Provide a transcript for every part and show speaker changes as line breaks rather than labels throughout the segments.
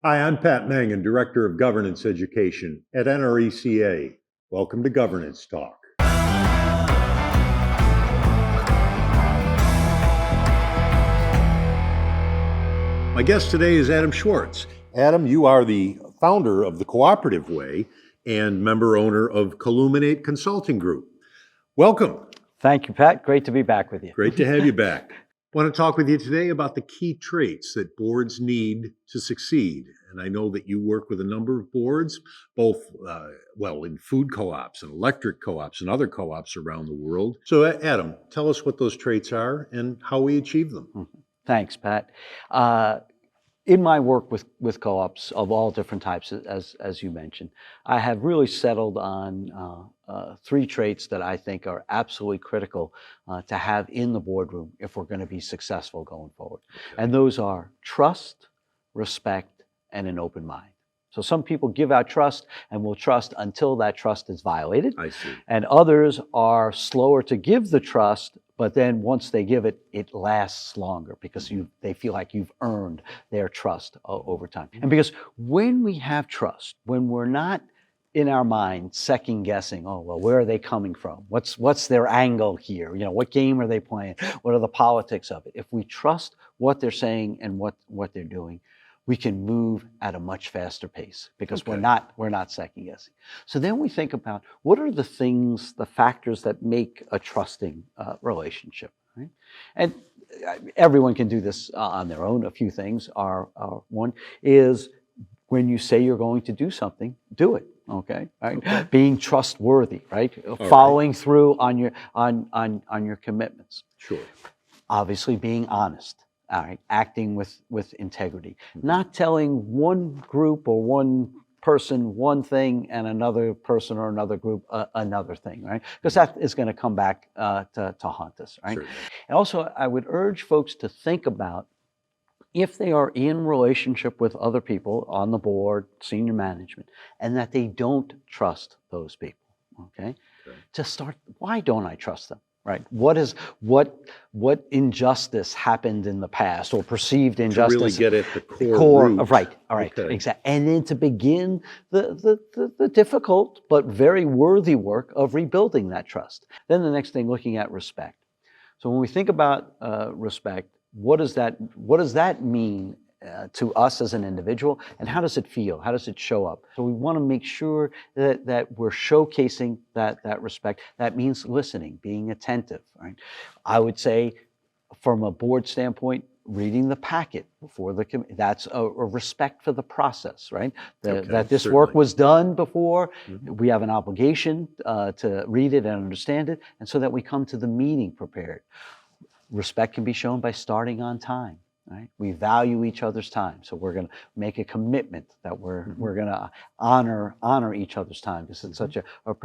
Hi, I'm Pat Mangan, Director of Governance Education at NRECA. Welcome to Governance Talk. My guest today is Adam Schwartz. Adam, you are the founder of the Cooperative Way and member owner of Colluminate Consulting Group. Welcome.
Thank you, Pat. Great to be back with you.
Great to have you back. I want to talk with you today about the key traits that boards need to succeed. And I know that you work with a number of boards, both, in food co-ops and electric co-ops and other co-ops around the world. So Adam, tell us what those traits are and how we achieve them.
Thanks, Pat. In my work with co-ops of all different types, as you mentioned, I have really settled on three traits that I think are absolutely critical to have in the boardroom if we're going to be successful going forward. Okay. And those are trust, respect, and an open mind. So some people give out trust and will trust until that trust is violated.
I see.
And others are slower to give the trust, but then once they give it, it lasts longer because they feel like you've earned their trust over time. And because when we have trust, when we're not in our mind second guessing, oh, well, where are they coming from? What's their angle here? You know, what game are they playing? What are the politics of it? If we trust what they're saying and what they're doing, we can move at a much faster pace because we're not second guessing. So then we think about what are the things, the factors that make a trusting relationship, right? And everyone can do this on their own. A few things are one is when you say you're going to do something, do it. Okay, right? Okay. Being trustworthy, right? Following through on your commitments.
Sure.
Obviously, being honest. All right, acting with integrity, not telling one group or one person one thing and another person or another group another thing, right? Because that is going to come back to haunt us, right?
Sure.
And also, I would urge folks to think about if they are in relationship with other people on the board, senior management, and that they don't trust those people, okay? To start, why don't I trust them? Right? What injustice happened in the past or perceived injustice?
To really get at the core root.
Right. All right. Okay. Exactly. And then to begin the difficult but very worthy work of rebuilding that trust. Then the next thing, looking at respect. So when we think about respect, what does that mean to us as an individual, and how does it feel? How does it show up? So we want to make sure that we're showcasing that respect. That means listening, being attentive, right? I would say from a board standpoint, reading the packet before the committee, that's a respect for the process, right? That this
certainly.
Work was done before. Mm-hmm. We have an obligation to read it and understand it, and so that we come to the meeting prepared. Respect can be shown by starting on time. Right? We value each other's time, so we're going to make a commitment that we're going to honor each other's time because it's such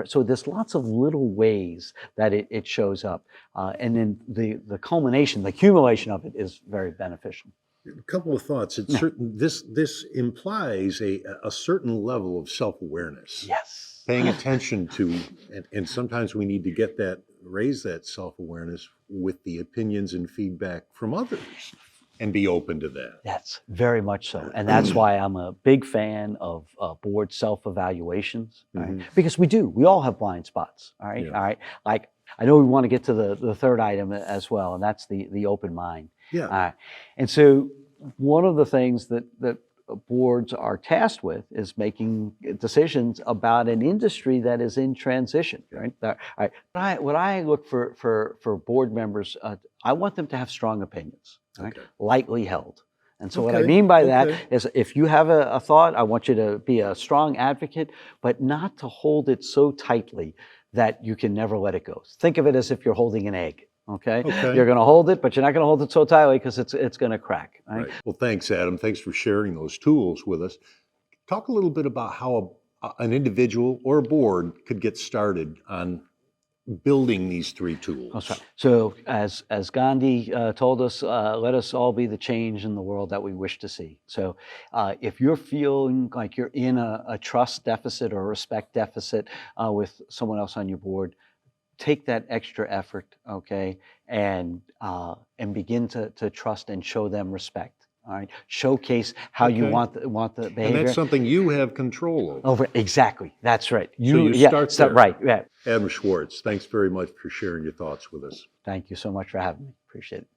so there's lots of little ways that it shows up, and then the culmination, the accumulation of it is very beneficial.
A couple of thoughts. It's certain this implies a certain level of self-awareness.
Yes.
Paying attention to, and sometimes we need to raise that self-awareness with the opinions and feedback from others. And be open to that.
That's very much so. And that's why I'm a big fan of board self-evaluations, right? Because we all have blind spots, all right? Yeah. All right. Like, I know we want to get to the third item as well, and that's the open mind.
Yeah.
And so one of the things that boards are tasked with is making decisions about an industry that is in transition, right? All right. What I look for board members, I want them to have strong opinions. Right? Okay. Lightly held. And so what I mean by that is if you have a thought, I want you to be a strong advocate, but not to hold it so tightly that you can never let it go. Think of it as if you're holding an egg. Okay? You're going to hold it, but you're not going to hold it so tightly because it's going to crack. Right?
Well, thanks, Adam. Thanks for sharing those tools with us. Talk a little bit about how an individual or a board could get started on building these three tools.
That's right. So as Gandhi told us, let us all be the change in the world that we wish to see. So if you're feeling like you're in a trust deficit or a respect deficit with someone else on your board, take that extra effort, okay, and begin to trust and show them respect. All right, showcase how you
Okay.
want the
And
behavior.
that's something you have control over.
Over exactly. That's right.
you
yeah,
start there.
right. Yeah.
Adam Schwartz, thanks very much for sharing your thoughts with us.
Thank you so much for having me. Appreciate it.